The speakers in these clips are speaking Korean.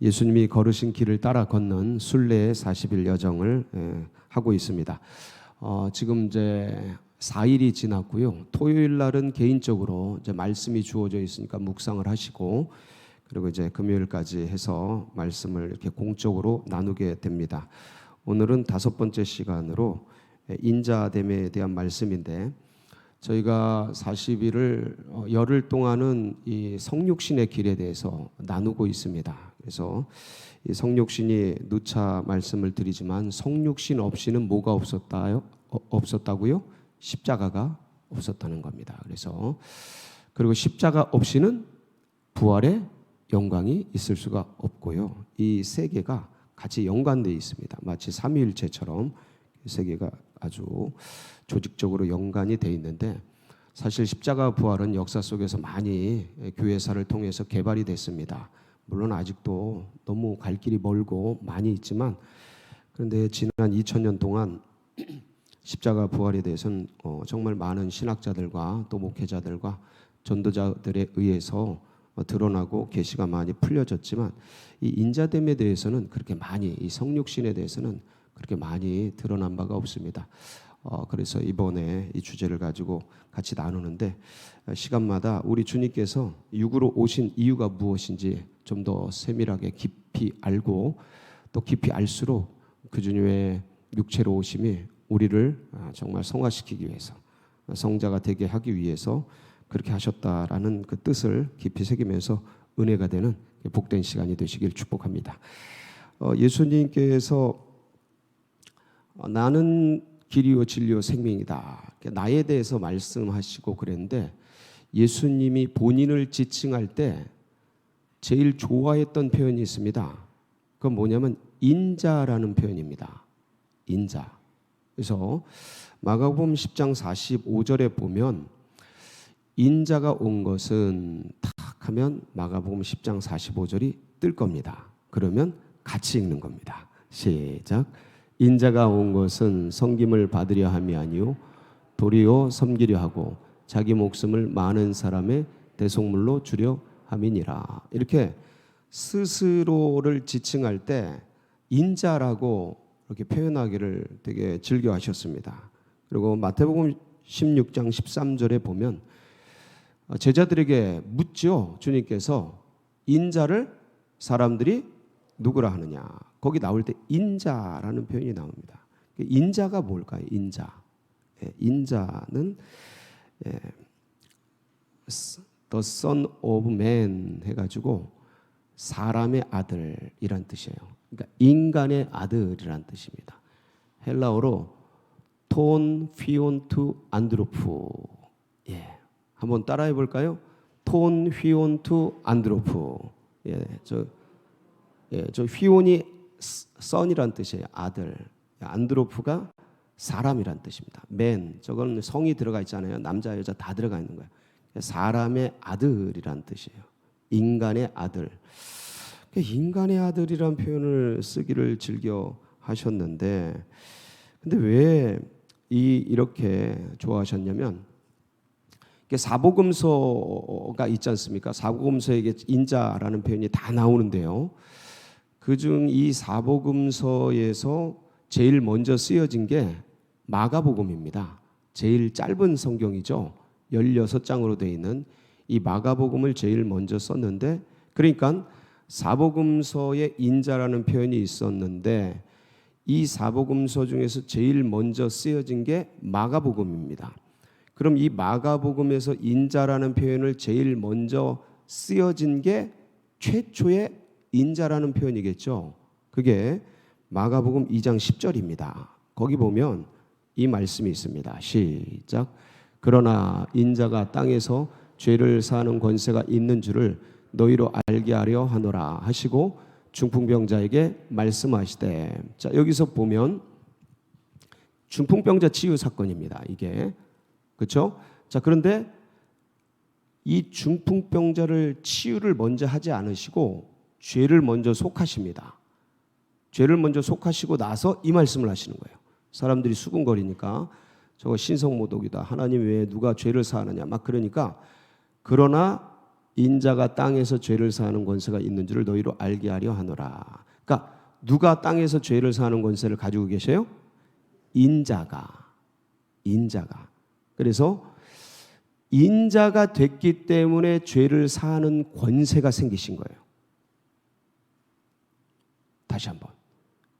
예수님이 걸으신 길을 따라 걷는 순례의 40일 여정을 하고 있습니다. 지금 이제 4일이 지났고요. 토요일 날은 개인적으로 이제 말씀이 주어져 있으니까 묵상을 하시고, 그리고 이제 금요일까지 해서 말씀을 이렇게 공적으로 나누게 됩니다. 오늘은 5번째 시간으로 인자됨에 대한 말씀인데, 저희가 40일을 열흘 동안은 이 성육신의 길에 대해서 나누고 있습니다. 그래서 이 성육신이 누차 말씀을 드리지만, 성육신 없이는 뭐가 없었다고요? 십자가가 없었다는 겁니다. 그래서 그리고 십자가 없이는 부활의 영광이 있을 수가 없고요. 이 세 개가 같이 연관되어 있습니다. 마치 삼위일체처럼 세 개가 아주 조직적으로 연관이 되어 있는데, 사실 십자가 부활은 역사 속에서 많이 교회사를 통해서 개발이 됐습니다. 물론 아직도 너무 갈 길이 멀고 많이 있지만, 그런데 지난 2000년 동안 십자가 부활에 대해서는 정말 많은 신학자들과 또 목회자들과 전도자들에 의해서 드러나고 계시가 많이 풀려졌지만, 이 인자됨에 대해서는 그렇게 많이, 이 성육신에 대해서는 그렇게 많이 드러난 바가 없습니다. 그래서 이번에 이 주제를 가지고 같이 나누는데, 시간마다 우리 주님께서 육으로 오신 이유가 무엇인지 좀 더 세밀하게 깊이 알고, 또 깊이 알수록 그 주님의 육체로 오심이 우리를 정말 성화시키기 위해서, 성자가 되게 하기 위해서 그렇게 하셨다라는 그 뜻을 깊이 새기면서 은혜가 되는 복된 시간이 되시길 축복합니다. 예수님께서 나는 길이요 진리요 생명이다, 나에 대해서 말씀하시고 그랬는데, 예수님이 본인을 지칭할 때 제일 좋아했던 표현이 있습니다. 그건 뭐냐면 인자라는 표현입니다. 인자. 그래서 마가복음 10장 45절에 보면, 인자가 온 것은 탁 하면 마가복음 10장 45절이 뜰 겁니다. 그러면 같이 읽는 겁니다. 시작. 인자가 온 것은 섬김을 받으려 함이 아니요 도리어 섬기려 하고 자기 목숨을 많은 사람의 대속물로 주려 함이니라. 이렇게 스스로를 지칭할 때 인자라고 이렇게 표현하기를 되게 즐겨하셨습니다. 그리고 마태복음 16장 13절에 보면 제자들에게 묻죠. 주님께서 인자를 사람들이 누구라 하느냐. 거기 나올 때 인자라는 표현이 나옵니다. 인자가 뭘까요? 인자. 인자는 The Son of Man 해가지고 사람의 아들이란 뜻이에요. 그러니까 인간의 아들이란 뜻입니다. 헬라어로 톤 휘온투 안드로프. 한번 따라해 볼까요? 톤 휘온투 안드로프. 저 휘온이 son이란 뜻이에요. 아들. 안드로프가 사람이란 뜻입니다. man, 저건 성이 들어가 있잖아요. 남자 여자 다 들어가 있는 거예요. 사람의 아들이란 뜻이에요. 인간의 아들. 인간의 아들이란 표현을 쓰기를 즐겨 하셨는데, 근데 왜 이렇게 좋아하셨냐면, 사복음서가 있지 않습니까? 사복음서에 인자라는 표현이 다 나오는데요. 그중 이 사복음서에서 제일 먼저 쓰여진 게 마가복음입니다. 제일 짧은 성경이죠. 16장으로 되어 있는 이 마가복음을 제일 먼저 썼는데, 그러니까 사복음서에 인자라는 표현이 있었는데, 이 사복음서 중에서 제일 먼저 쓰여진 게 마가복음입니다. 그럼 이 마가복음에서 인자라는 표현을 제일 먼저 쓰여진 게 최초의 인자라는 표현이겠죠. 그게 마가복음 2장 10절입니다. 거기 보면 이 말씀이 있습니다. 시작. 그러나 인자가 땅에서 죄를 사하는 권세가 있는 줄을 너희로 알게 하려 하노라 하시고 중풍병자에게 말씀하시되. 자, 여기서 보면 중풍병자 치유 사건입니다. 이게 그렇죠? 자, 그런데 이 중풍병자를 치유를 먼저 하지 않으시고 죄를 먼저 속하십니다. 죄를 먼저 속하시고 나서 이 말씀을 하시는 거예요. 사람들이 수군거리니까 저거 신성모독이다. 하나님 외에 누가 죄를 사하느냐 막 그러니까, 그러나 인자가 땅에서 죄를 사하는 권세가 있는 줄을 너희로 알게 하려 하노라. 그러니까 누가 땅에서 죄를 사하는 권세를 가지고 계셔요? 인자가. 그래서 인자가 됐기 때문에 죄를 사하는 권세가 생기신 거예요. 다시 한번.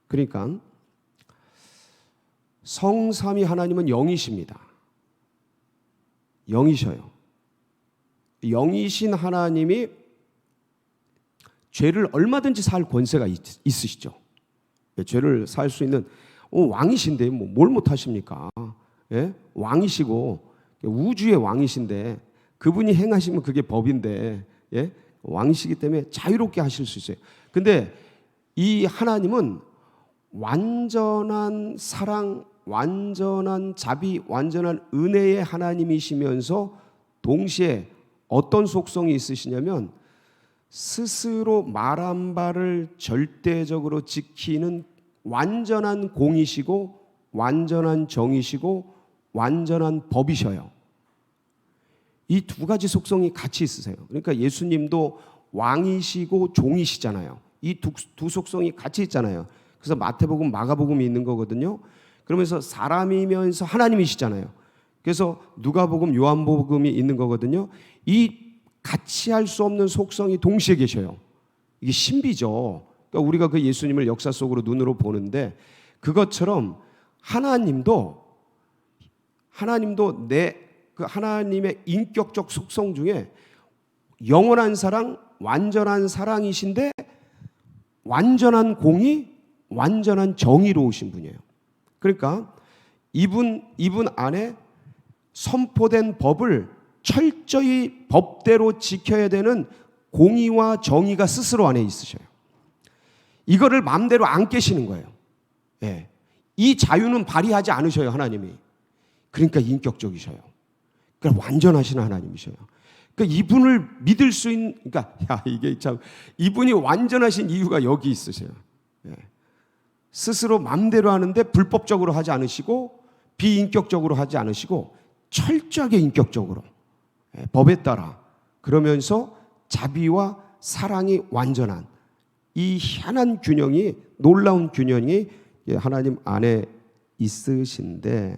그러니까 성삼위 하나님은 영이십니다. 영이셔요. 영이신 하나님이 죄를 얼마든지 살 권세가 있으시죠. 죄를 살 수 있는 왕이신데 뭘 못하십니까? 예? 왕이시고 우주의 왕이신데 그분이 행하시면 그게 법인데, 예? 왕이시기 때문에 자유롭게 하실 수 있어요. 근데 이 하나님은 완전한 사랑, 완전한 자비, 완전한 은혜의 하나님이시면서 동시에 어떤 속성이 있으시냐면 스스로 말한 바를 절대적으로 지키는 완전한 공이시고 완전한 정이시고 완전한 법이셔요. 이 두 가지 속성이 같이 있으세요. 그러니까 예수님도 왕이시고 종이시잖아요. 이 두 속성이 같이 있잖아요. 그래서 마태복음, 마가복음이 있는 거거든요. 그러면서 사람이면서 하나님이시잖아요. 그래서 누가복음, 요한복음이 있는 거거든요. 이 같이 할 수 없는 속성이 동시에 계셔요. 이게 신비죠. 그러니까 우리가 그 예수님을 역사 속으로 눈으로 보는데 그것처럼 하나님도 그 하나님의 인격적 속성 중에 영원한 사랑, 완전한 사랑이신데 완전한 공의, 완전한 정의로우신 분이에요. 그러니까 이분 안에 선포된 법을 철저히 법대로 지켜야 되는 공의와 정의가 스스로 안에 있으셔요. 이거를 마음대로 안 깨시는 거예요. 예. 이 자유는 발휘하지 않으셔요, 하나님이. 그러니까 인격적이셔요. 그러니까 완전하신 하나님이셔요. 그러니까 이분을 믿을 수 있는, 그러니까 이게 참 이분이 완전하신 이유가 여기 있으세요. 예. 스스로 마음대로 하는데 불법적으로 하지 않으시고 비인격적으로 하지 않으시고 철저하게 인격적으로, 예, 법에 따라, 그러면서 자비와 사랑이 완전한 이 희한한 균형이, 놀라운 균형이 하나님 안에 있으신데,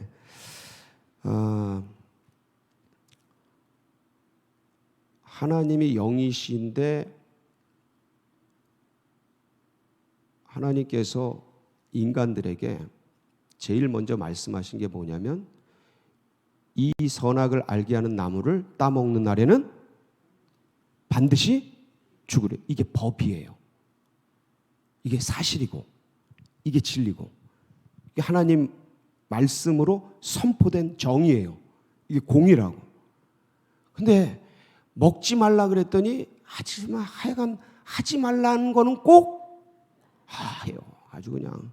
하나님이 영이신데 하나님께서 인간들에게 제일 먼저 말씀하신 게 뭐냐면 이 선악을 알게 하는 나무를 따먹는 날에는 반드시 죽으래. 이게 법이에요. 이게 사실이고 이게 진리고 이게 하나님 말씀으로 선포된 정의예요. 이게 공이라고. 근데 먹지 말라 그랬더니 하지만 하여간 하지 말라는 거는 꼭 해요. 아주 그냥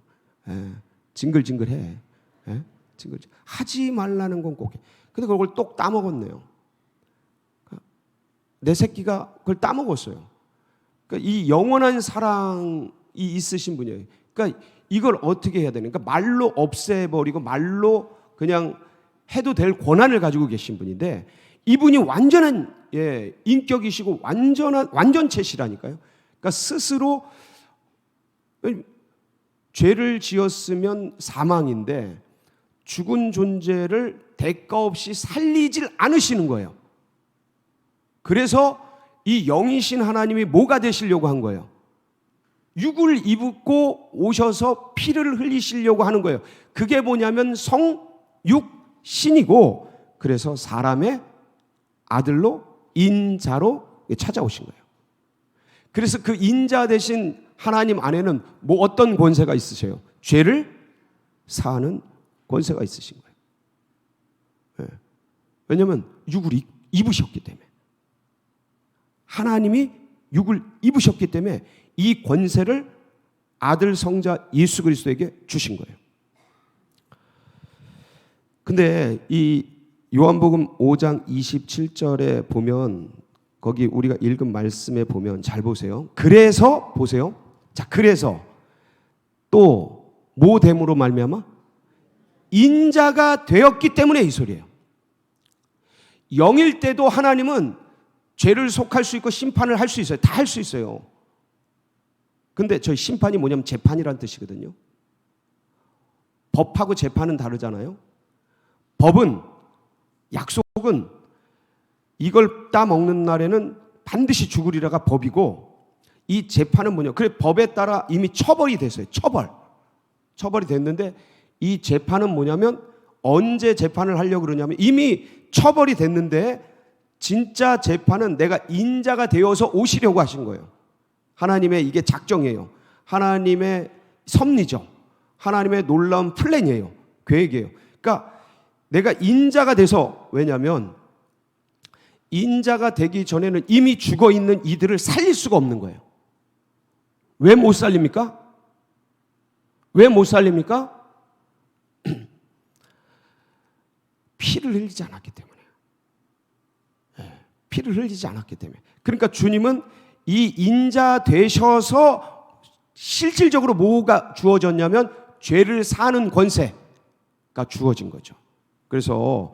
징글징글해. 징글징글. 하지 말라는 건 꼭 해. 근데 그걸 똑 따먹었네요. 내 새끼가 그걸 따먹었어요. 그러니까 이 영원한 사랑이 있으신 분이에요. 그러니까 이걸 어떻게 해야 되는가? 말로 없애버리고 말로 그냥 해도 될 권한을 가지고 계신 분인데 이분이 완전한 인격이시고 완전한 완전체시라니까요. 그러니까 스스로 죄를 지었으면 사망인데 죽은 존재를 대가 없이 살리질 않으시는 거예요. 그래서 이 영이신 하나님이 뭐가 되시려고 한 거예요? 육을 입고 오셔서 피를 흘리시려고 하는 거예요. 그게 뭐냐면 성육신이고, 그래서 사람의 아들로 인자로 찾아오신 거예요. 그래서 그 인자 대신 하나님 안에는 뭐 어떤 권세가 있으세요? 죄를 사하는 권세가 있으신 거예요. 네. 왜냐하면 육을 입으셨기 때문에, 하나님이 육을 입으셨기 때문에 이 권세를 아들 성자 예수 그리스도에게 주신 거예요. 근데 이 요한복음 5장 27절에 보면, 거기 우리가 읽은 말씀에 보면 잘 보세요. 그래서 보세요. 자, 그래서 또 뭐 됨으로 말미암아? 인자가 되었기 때문에 이 소리예요. 영일 때도 하나님은 죄를 속할 수 있고 심판을 할 수 있어요. 다 할 수 있어요. 근데 저희 심판이 뭐냐면 재판이란 뜻이거든요. 법하고 재판은 다르잖아요. 법은, 약속은 이걸 따먹는 날에는 반드시 죽으리라가 법이고, 이 재판은 뭐냐, 그래 법에 따라 이미 처벌이 됐어요. 처벌이 됐는데 이 재판은 뭐냐면 언제 재판을 하려고 그러냐면 이미 처벌이 됐는데 진짜 재판은 내가 인자가 되어서 오시려고 하신 거예요. 하나님의 이게 작정이에요. 하나님의 섭리죠. 하나님의 놀라운 플랜이에요. 계획이에요. 그러니까 내가 인자가 돼서, 왜냐하면 인자가 되기 전에는 이미 죽어 있는 이들을 살릴 수가 없는 거예요. 왜 못 살립니까? 왜 못 살립니까? 피를 흘리지 않았기 때문에. 피를 흘리지 않았기 때문에. 그러니까 주님은 이 인자 되셔서 실질적으로 뭐가 주어졌냐면 죄를 사는 권세가 주어진 거죠. 그래서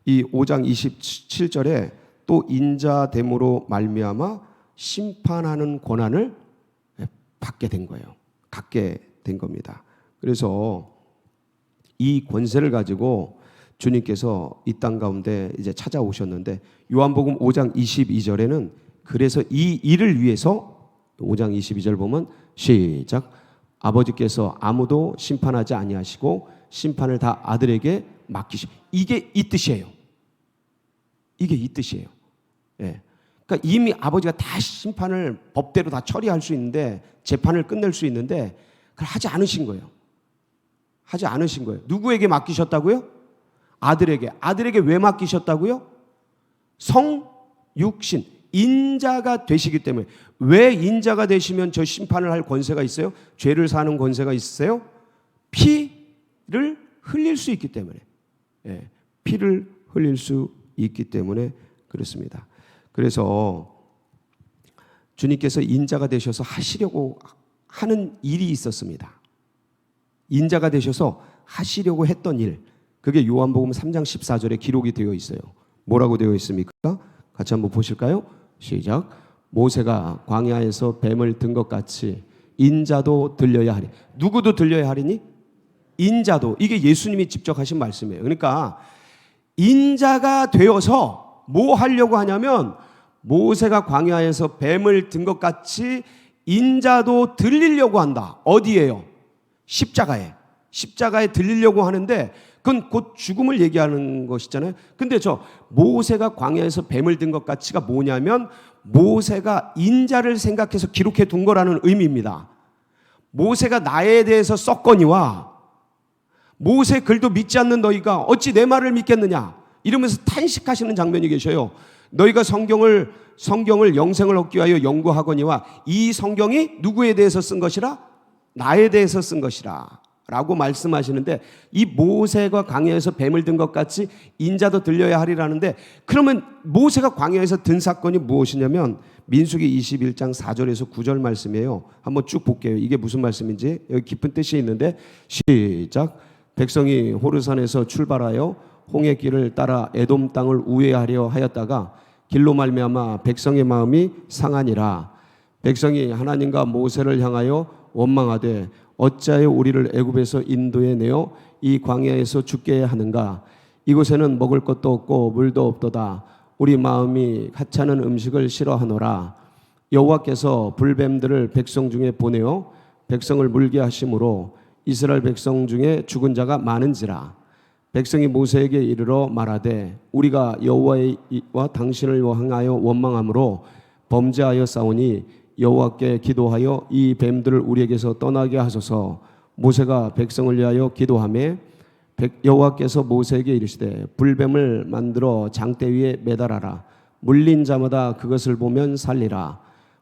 이 5장 27절에 또 인자됨으로 말미암아 심판하는 권한을 받게 된 거예요. 갖게 된 겁니다. 그래서 이 권세를 가지고 주님께서 이 땅 가운데 이제 찾아오셨는데, 요한복음 5장 22절에는 그래서 이 일을 위해서 5장 22절 보면 시작, 아버지께서 아무도 심판하지 아니하시고 심판을 다 아들에게 맡기시고, 이게 이 뜻이에요. 이게 이 뜻이에요. 예. 그러니까 이미 아버지가 다 심판을 법대로 다 처리할 수 있는데, 재판을 끝낼 수 있는데 그걸 하지 않으신 거예요. 하지 않으신 거예요. 누구에게 맡기셨다고요? 아들에게. 아들에게 왜 맡기셨다고요? 성육신, 인자가 되시기 때문에. 왜 인자가 되시면 저 심판을 할 권세가 있어요? 죄를 사는 권세가 있어요? 피를 흘릴 수 있기 때문에. 예, 피를 흘릴 수 있기 때문에 그렇습니다. 그래서 주님께서 인자가 되셔서 하시려고 하는 일이 있었습니다. 인자가 되셔서 하시려고 했던 일, 그게 요한복음 3장 14절에 기록이 되어 있어요. 뭐라고 되어 있습니까? 같이 한번 보실까요? 시작. 모세가 광야에서 뱀을 든 것 같이 인자도 들려야 하리. 누구도 들려야 하리니? 인자도. 이게 예수님이 직접 하신 말씀이에요. 그러니까 인자가 되어서 뭐 하려고 하냐면, 모세가 광야에서 뱀을 든 것 같이 인자도 들리려고 한다. 어디에요? 십자가에. 십자가에 들리려고 하는데, 그건 곧 죽음을 얘기하는 것이잖아요. 근데 저 모세가 광야에서 뱀을 든 것 같이가 뭐냐면, 모세가 인자를 생각해서 기록해 둔 거라는 의미입니다. 모세가 나에 대해서 썼거니와 모세 글도 믿지 않는 너희가 어찌 내 말을 믿겠느냐 이러면서 탄식하시는 장면이 계셔요. 너희가 성경을 영생을 얻기 위하여 연구하거니와 이 성경이 누구에 대해서 쓴 것이라? 나에 대해서 쓴 것이라 라고 말씀하시는데, 이 모세가 광야에서 뱀을 든 것 같이 인자도 들려야 하리라는데, 그러면 모세가 광야에서 든 사건이 무엇이냐면 민수기 21장 4절에서 9절 말씀이에요. 한번 쭉 볼게요. 이게 무슨 말씀인지. 여기 깊은 뜻이 있는데 시작. 백성이 호르산에서 출발하여 홍해 길을 따라 에돔 땅을 우회하려 하였다가 길로 말미암아 백성의 마음이 상하니라. 백성이 하나님과 모세를 향하여 원망하되 어찌하여 우리를 애굽에서 인도해 내어 이 광야에서 죽게 하는가? 이곳에는 먹을 것도 없고 물도 없도다. 우리 마음이 하찮은 음식을 싫어하노라. 여호와께서 불뱀들을 백성 중에 보내어 백성을 물게 하심으로 이스라엘 백성 중에 죽은 자가 많은지라. 백성이 모세에게 이르러 말하되 우리가 여호와와 당신을 향하여 원망함으로 범죄하여 싸우니 여호와께 기도하여 이 뱀들을 우리에게서 떠나게 하소서. 모세가 백성을 위하여 기도하매 여호와께서 모세에게 이르시되 불뱀을 만들어 장대 위에 매달아라. 물린 자마다 그것을 보면 살리라.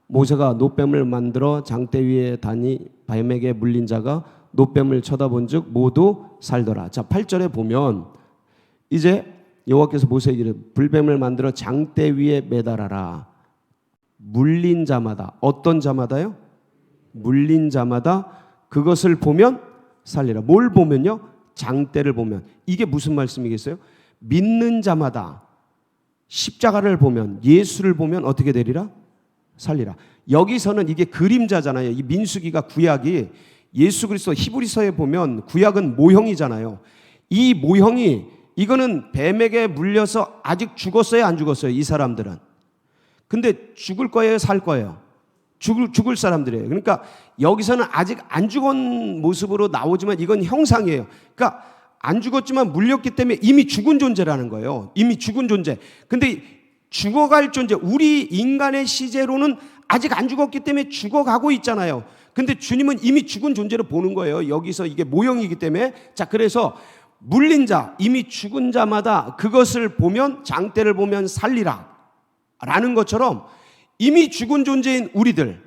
모세가 노뱀을 만들어 장대 위에 다니 뱀에게 물린 자가 노뱀을 쳐다본즉 모두 살더라. 자, 8절에 보면 이제 여호와께서 모세에게 이르되 불뱀을 만들어 장대 위에 매달아라. 물린 자마다, 어떤 자마다요? 물린 자마다 그것을 보면 살리라. 뭘 보면요? 장대를 보면. 이게 무슨 말씀이겠어요? 믿는 자마다 십자가를 보면, 예수를 보면 어떻게 되리라? 살리라. 여기서는 이게 그림자잖아요. 이 민수기가 구약이 예수 그리스도, 히브리서에 보면 구약은 모형이잖아요. 이 모형이, 이거는 뱀에게 물려서 아직 죽었어요, 안 죽었어요? 이 사람들은. 근데 죽을 거예요, 살 거예요? 죽을 사람들이에요. 그러니까 여기서는 아직 안 죽은 모습으로 나오지만 이건 형상이에요. 그러니까 안 죽었지만 물렸기 때문에 이미 죽은 존재라는 거예요. 이미 죽은 존재. 근데 죽어갈 존재, 우리 인간의 시제로는 아직 안 죽었기 때문에 죽어가고 있잖아요. 근데 주님은 이미 죽은 존재로 보는 거예요. 여기서 이게 모형이기 때문에. 자, 그래서 물린 자, 이미 죽은 자마다 그것을 보면, 장대를 보면 살리라 라는 것처럼 이미 죽은 존재인 우리들,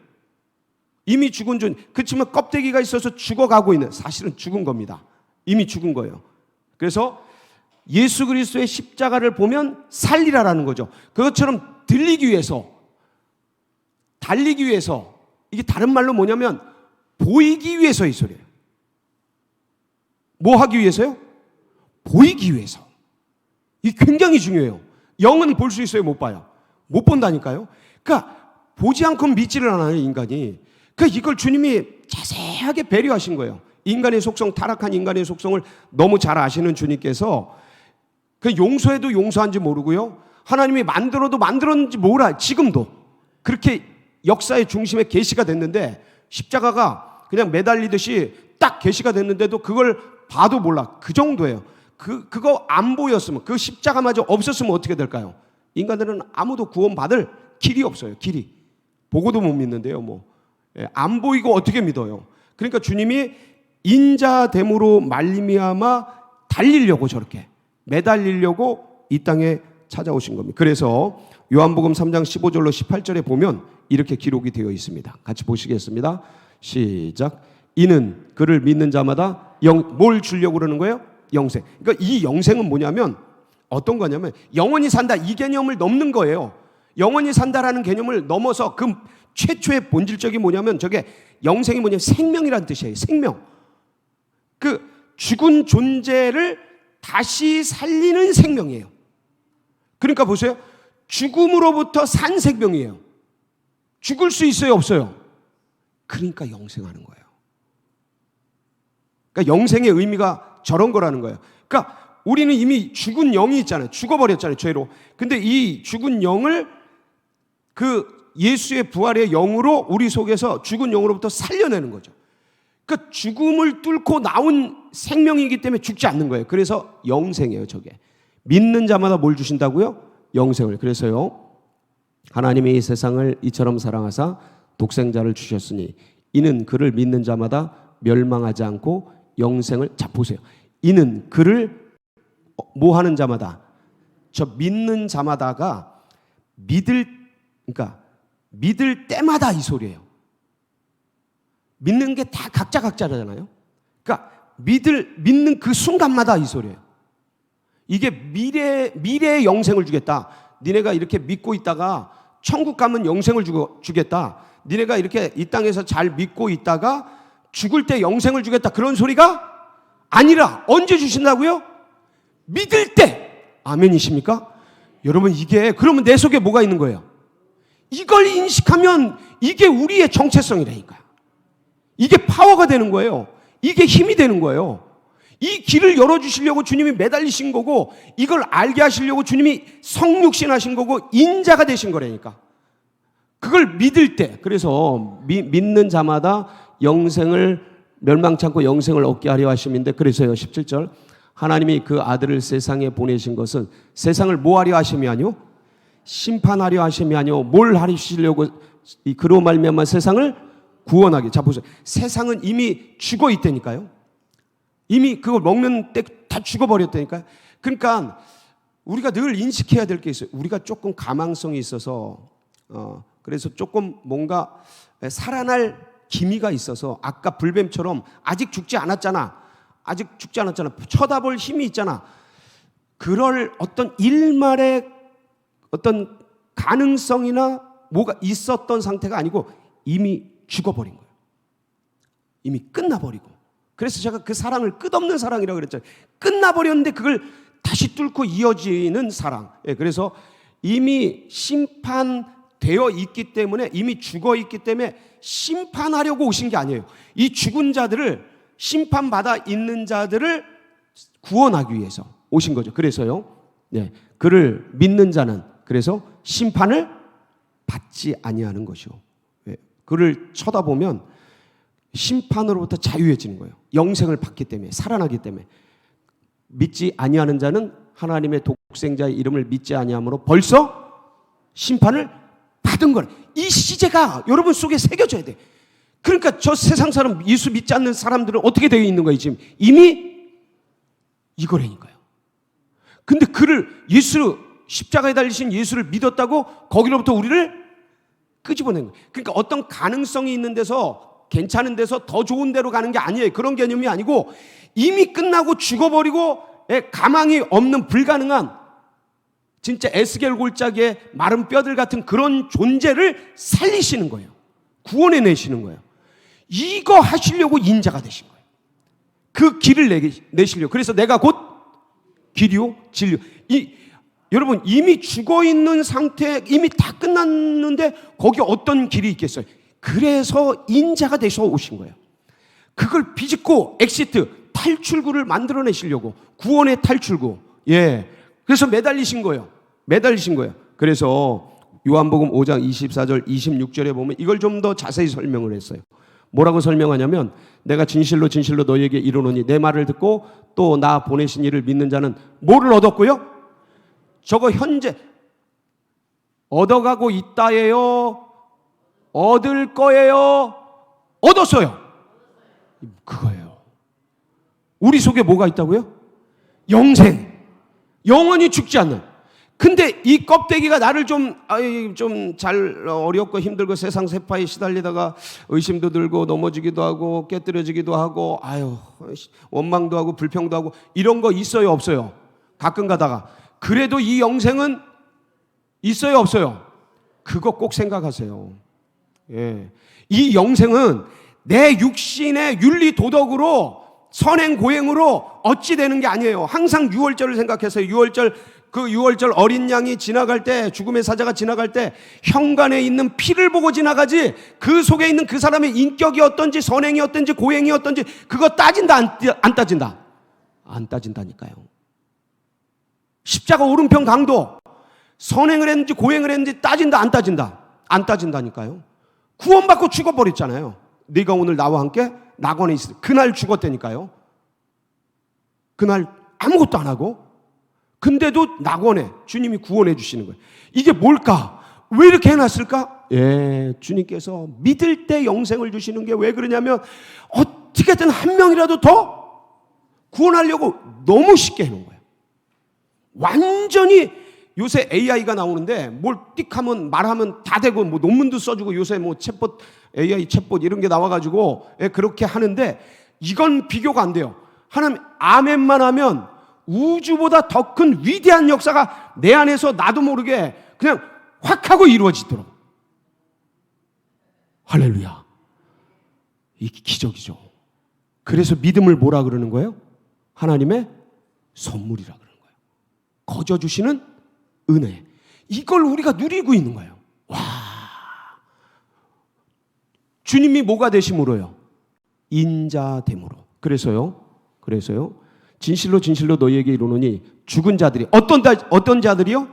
이미 죽은 존재, 그렇지만 껍데기가 있어서 죽어가고 있는, 사실은 죽은 겁니다. 이미 죽은 거예요. 그래서 예수 그리스도의 십자가를 보면 살리라라는 거죠. 그것처럼 들리기 위해서, 달리기 위해서, 이게 다른 말로 뭐냐면 보이기 위해서 이 소리예요. 뭐 하기 위해서요? 보이기 위해서. 이게 굉장히 중요해요. 영은 볼 수 있어요, 못 봐요? 못 본다니까요. 그러니까 보지 않고는 믿지를 않아요, 인간이. 그러니까 이걸 주님이 자세하게 배려하신 거예요. 인간의 속성, 타락한 인간의 속성을 너무 잘 아시는 주님께서 그 용서해도 용서한지 모르고요, 하나님이 만들어도 만들었는지 몰라. 지금도 그렇게 역사의 중심에 계시가 됐는데, 십자가가 그냥 매달리듯이 딱 계시가 됐는데도 그걸 봐도 몰라. 그 정도예요. 그거 안 보였으면, 그 십자가마저 없었으면 어떻게 될까요? 인간들은 아무도 구원받을 길이 없어요. 길이. 보고도 못 믿는데요. 안 보이고 어떻게 믿어요? 그러니까 주님이 인자됨으로 말미암아 달리려고, 저렇게 매달리려고 이 땅에 찾아오신 겁니다. 그래서 요한복음 3장 15절로 18절에 보면 이렇게 기록이 되어 있습니다. 같이 보시겠습니다. 시작. 이는 그를 믿는 자마다 뭘 주려고 그러는 거예요? 영생. 그러니까 이 영생은 뭐냐면 어떤 거냐면 영원히 산다, 이 개념을 넘는 거예요. 영원히 산다라는 개념을 넘어서 그 최초의 본질적이 뭐냐면, 저게 영생이 뭐냐면 생명이라는 뜻이에요. 생명. 그 죽은 존재를 다시 살리는 생명이에요. 그러니까 보세요. 죽음으로부터 산 생명이에요. 죽을 수 있어요, 없어요? 그러니까 영생하는 거예요. 그러니까 영생의 의미가 저런 거라는 거예요. 그러니까 우리는 이미 죽은 영이 있잖아요. 죽어버렸잖아요, 죄로. 근데 이 죽은 영을 그 예수의 부활의 영으로 우리 속에서 죽은 영으로부터 살려내는 거죠. 그러니까 죽음을 뚫고 나온 생명이기 때문에 죽지 않는 거예요. 그래서 영생이에요, 저게. 믿는 자마다 뭘 주신다고요? 영생을. 그래서요, 하나님이 이 세상을 이처럼 사랑하사 독생자를 주셨으니 이는 그를 믿는 자마다 멸망하지 않고 영생을. 자, 보세요. 이는 그를 뭐 하는 자마다, 저 믿는 자마다가 그러니까 믿을 때마다 이 소리예요. 믿는 게 다 각자잖아요. 그러니까 믿는 그 순간마다 이 소리예요. 이게 미래의 영생을 주겠다. 니네가 이렇게 믿고 있다가 천국 가면 영생을 주겠다. 니네가 이렇게 이 땅에서 잘 믿고 있다가 죽을 때 영생을 주겠다. 그런 소리가 아니라 언제 주신다고요? 믿을 때. 아멘이십니까? 여러분, 이게 그러면 내 속에 뭐가 있는 거예요? 이걸 인식하면 이게 우리의 정체성이라니까요. 이게 파워가 되는 거예요. 이게 힘이 되는 거예요. 이 길을 열어주시려고 주님이 매달리신 거고, 이걸 알게 하시려고 주님이 성육신 하신 거고, 인자가 되신 거라니까. 그걸 믿을 때. 그래서 믿는 자마다 영생을, 멸망치 않고 영생을 얻게 하려 하심인데, 그래서요 17절, 하나님이 그 아들을 세상에 보내신 것은 세상을 뭐 하려 하심이 아니요? 심판하려 하심이 아니요. 뭘 하시려고? 그로 말미암아 세상을 구원하게. 자, 보세요. 세상은 이미 죽어 있다니까요. 이미 그걸 먹는 때 다 죽어버렸다니까요. 그러니까 우리가 늘 인식해야 될 게 있어요. 우리가 조금 가망성이 있어서 그래서 조금 뭔가 살아날 기미가 있어서, 아까 불뱀처럼 아직 죽지 않았잖아. 쳐다볼 힘이 있잖아. 그럴 어떤 일말의 어떤 가능성이나 뭐가 있었던 상태가 아니고 이미 죽어버린 거예요. 이미 끝나버리고. 그래서 제가 그 사랑을 끝없는 사랑이라고 그랬잖아요. 끝나버렸는데 그걸 다시 뚫고 이어지는 사랑. 그래서 이미 심판되어 있기 때문에, 이미 죽어 있기 때문에 심판하려고 오신 게 아니에요. 이 죽은 자들을, 심판받아 있는 자들을 구원하기 위해서 오신 거죠. 그래서요, 네, 그를 믿는 자는 그래서 심판을 받지 아니하는 것이요. 네, 그를 쳐다보면 심판으로부터 자유해지는 거예요. 영생을 받기 때문에, 살아나기 때문에. 믿지 아니하는 자는 하나님의 독생자의 이름을 믿지 아니함으로 벌써 심판을 받은 거예요. 이 시제가 여러분 속에 새겨져야 돼. 그러니까 저 세상 사람, 예수 믿지 않는 사람들은 어떻게 되어 있는 거예요? 지금 이미 이거라니까요. 근데 그를, 예수, 십자가에 달리신 예수를 믿었다고 거기로부터 우리를 끄집어낸 거예요. 그러니까 어떤 가능성이 있는 데서, 괜찮은 데서 더 좋은 데로 가는 게 아니에요. 그런 개념이 아니고 이미 끝나고 죽어버리고 가망이 없는 불가능한 진짜 에스겔 골짜기의 마른 뼈들 같은 그런 존재를 살리시는 거예요. 구원해 내시는 거예요. 이거 하시려고 인자가 되신 거예요. 그 길을 내시려고. 그래서 내가 곧 길이요 진리요. 여러분, 이미 죽어있는 상태, 이미 다 끝났는데 거기 어떤 길이 있겠어요? 그래서 인자가 되셔 오신 거예요. 그걸 비집고 엑시트, 탈출구를 만들어내시려고, 구원의 탈출구. 예. 그래서 매달리신 거예요. 매달리신 거예요. 그래서 요한복음 5장 24절 26절에 보면 이걸 좀 더 자세히 설명을 했어요. 뭐라고 설명하냐면, 내가 진실로 진실로 너희에게 이르노니 내 말을 듣고 또 나 보내신 이를 믿는 자는 뭐를 얻었고요? 저거 현재 얻어가고 있다예요? 얻을 거예요? 얻었어요. 그거예요. 우리 속에 뭐가 있다고요? 영생. 영원히 죽지 않는. 근데 이 껍데기가 나를 좀 잘 어렵고 힘들고 세상 세파에 시달리다가 의심도 들고 넘어지기도 하고 깨뜨려지기도 하고 원망도 하고 불평도 하고 이런 거 있어요, 없어요? 가끔 가다가. 그래도 이 영생은 있어요, 없어요? 그거 꼭 생각하세요. 예. 이 영생은 내 육신의 윤리 도덕으로 선행 고행으로 어찌 되는 게 아니에요. 항상 유월절을 생각해서요. 그 유월절 어린 양이 지나갈 때, 죽음의 사자가 지나갈 때 현관에 있는 피를 보고 지나가지, 그 속에 있는 그 사람의 인격이 어떤지, 선행이 어떤지, 고행이 어떤지 그거 따진다, 안 따진다? 안 따진다니까요. 십자가 오른편 강도, 선행을 했는지 고행을 했는지 따진다, 안 따진다? 안 따진다니까요. 구원받고 죽어버렸잖아요. 네가 오늘 나와 함께 낙원에 있을 그날 죽었다니까요. 그날 아무것도 안 하고, 근데도 낙원에 주님이 구원해 주시는 거예요. 이게 뭘까? 왜 이렇게 해놨을까? 예, 주님께서 믿을 때 영생을 주시는 게 왜 그러냐면, 어떻게든 한 명이라도 더 구원하려고 너무 쉽게 해놓은 거예요. 완전히. 요새 AI가 나오는데 뭘 띡 하면 말하면 다 되고, 뭐 논문도 써주고, 요새 뭐 챗봇, AI 챗봇 이런 게 나와가지고 그렇게 하는데, 이건 비교가 안 돼요. 하나님 아멘만 하면 우주보다 더 큰 위대한 역사가 내 안에서 나도 모르게 그냥 확 하고 이루어지도록. 할렐루야. 이게 기적이죠. 그래서 믿음을 뭐라 그러는 거예요? 하나님의 선물이라 그러는 거예요. 거저 주시는 은혜. 이걸 우리가 누리고 있는 거예요. 와. 주님이 뭐가 되심으로요? 인자됨으로. 그래서요. 진실로 진실로 너희에게 이르노니 죽은 자들이, 어떤 자들이요?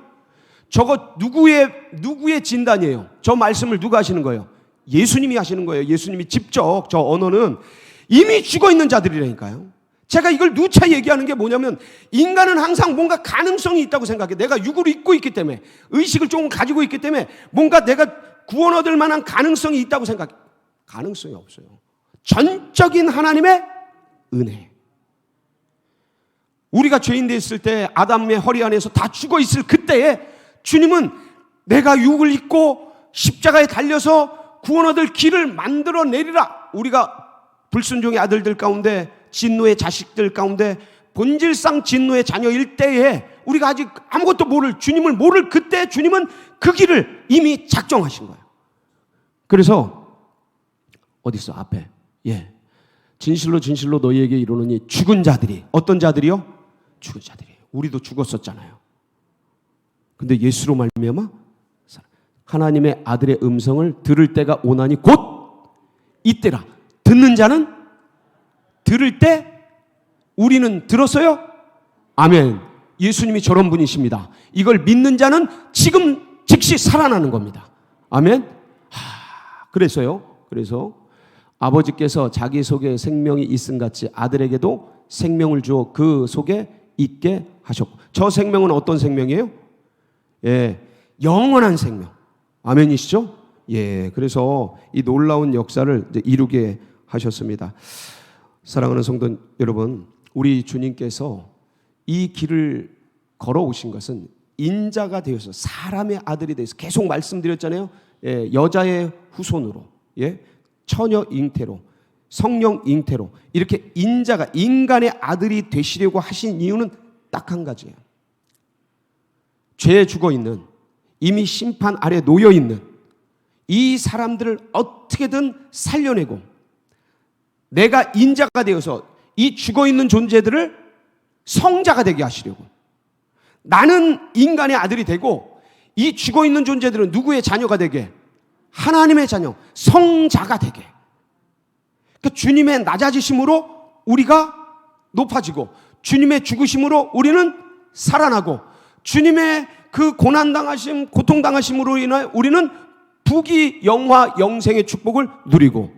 저거 누구의 진단이에요? 저 말씀을 누가 하시는 거예요? 예수님이 하시는 거예요. 예수님이 직접. 저 언어는 이미 죽어 있는 자들이라니까요. 제가 이걸 누차 얘기하는 게 뭐냐면, 인간은 항상 뭔가 가능성이 있다고 생각해. 내가 육을 입고 있기 때문에, 의식을 조금 가지고 있기 때문에 뭔가 내가 구원 얻을 만한 가능성이 있다고 생각해. 가능성이 없어요. 전적인 하나님의 은혜. 우리가 죄인 됐을 때 아담의 허리 안에서 다 죽어 있을 그때에 주님은 내가 육을 입고 십자가에 달려서 구원 얻을 길을 만들어내리라. 우리가 불순종의 아들들 가운데, 진노의 자식들 가운데 본질상 진노의 자녀일 때에 우리가 아직 아무것도 주님을 모를 그때 주님은 그 길을 이미 작정하신 거예요. 그래서 어디 있어? 앞에. 예. 진실로 진실로 너희에게 이르노니 죽은 자들이, 어떤 자들이요? 죽은 자들이에요. 우리도 죽었었잖아요. 근데 예수로 말미암아 하나님의 아들의 음성을 들을 때가 오나니 곧 이때라. 듣는 자는 들을 때 우리는 들었어요? 아멘. 예수님이 저런 분이십니다. 이걸 믿는 자는 지금 즉시 살아나는 겁니다. 아멘. 그래서 아버지께서 자기 속에 생명이 있음 같이 아들에게도 생명을 주어 그 속에 있게 하셨고, 저 생명은 어떤 생명이에요? 예, 영원한 생명. 아멘이시죠? 예, 그래서 이 놀라운 역사를 이제 이루게 하셨습니다. 사랑하는 성도 여러분, 우리 주님께서 이 길을 걸어오신 것은 인자가 되어서 사람의 아들이 되어서 계속 말씀드렸잖아요. 예, 여자의 후손으로, 예, 처녀 잉태로, 성령 잉태로 이렇게 인자가 인간의 아들이 되시려고 하신 이유는 딱 한 가지예요. 죄에 죽어 있는, 이미 심판 아래 놓여 있는 이 사람들을 어떻게든 살려내고 내가 인자가 되어서 이 죽어 있는 존재들을 성자가 되게 하시려고. 나는 인간의 아들이 되고 이 죽어 있는 존재들은 누구의 자녀가 되게? 하나님의 자녀, 성자가 되게. 그러니까 주님의 낮아지심으로 우리가 높아지고, 주님의 죽으심으로 우리는 살아나고, 주님의 그 고난당하심, 고통당하심으로 인하여 우리는 부귀 영화 영생의 축복을 누리고,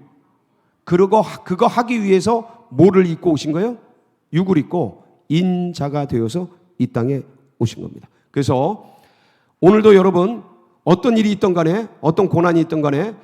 그거 하기 위해서 뭐를 입고 오신 거예요? 육을 입고 인자가 되어서 이 땅에 오신 겁니다. 그래서 오늘도 여러분 어떤 일이 있던 간에, 어떤 고난이 있던 간에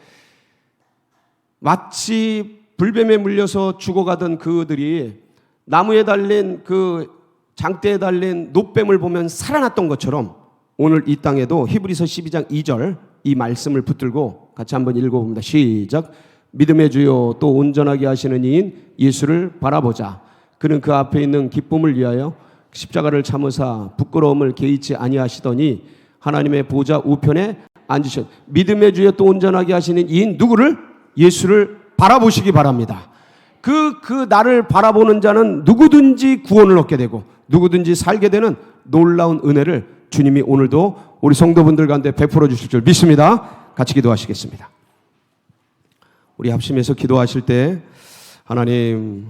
마치 불뱀에 물려서 죽어가던 그들이 나무에 달린 그 장대에 달린 놋뱀을 보면 살아났던 것처럼 오늘 이 땅에도 히브리서 12장 2절 이 말씀을 붙들고 같이 한번 읽어봅니다. 시작. 믿음의 주요 또 온전하게 하시는 이인 예수를 바라보자. 그는 그 앞에 있는 기쁨을 위하여 십자가를 참으사 부끄러움을 개의치 아니하시더니 하나님의 보좌 우편에 앉으셨. 믿음의 주여 또 온전하게 하시는 이인 누구를? 예수를 바라보시기 바랍니다. 그 나를 바라보는 자는 누구든지 구원을 얻게 되고 누구든지 살게 되는 놀라운 은혜를 주님이 오늘도 우리 성도분들 가운데 베풀어 주실 줄 믿습니다. 같이 기도하시겠습니다. 우리 합심해서 기도하실 때 하나님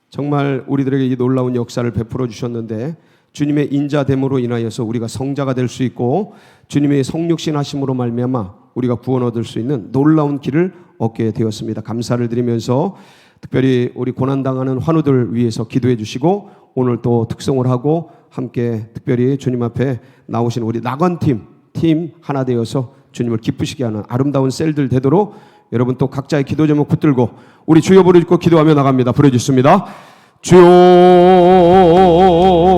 정말 우리들에게 이 놀라운 역사를 베풀어 주셨는데 주님의 인자됨으로 인하여서 우리가 성자가 될 수 있고 주님의 성육신 하심으로 말미암아 우리가 구원 얻을 수 있는 놀라운 길을 얻게 되었습니다. 감사를 드리면서 특별히 우리 고난당하는 환우들 위해서 기도해 주시고 오늘 또 특송을 하고 함께 특별히 주님 앞에 나오신 우리 낙원팀 하나 되어서 주님을 기쁘시게 하는 아름다운 셀들 되도록 여러분 또 각자의 기도 제목 붙들고 우리 주여 부르짖고 기도하며 나갑니다. 부르짖습니다. 주여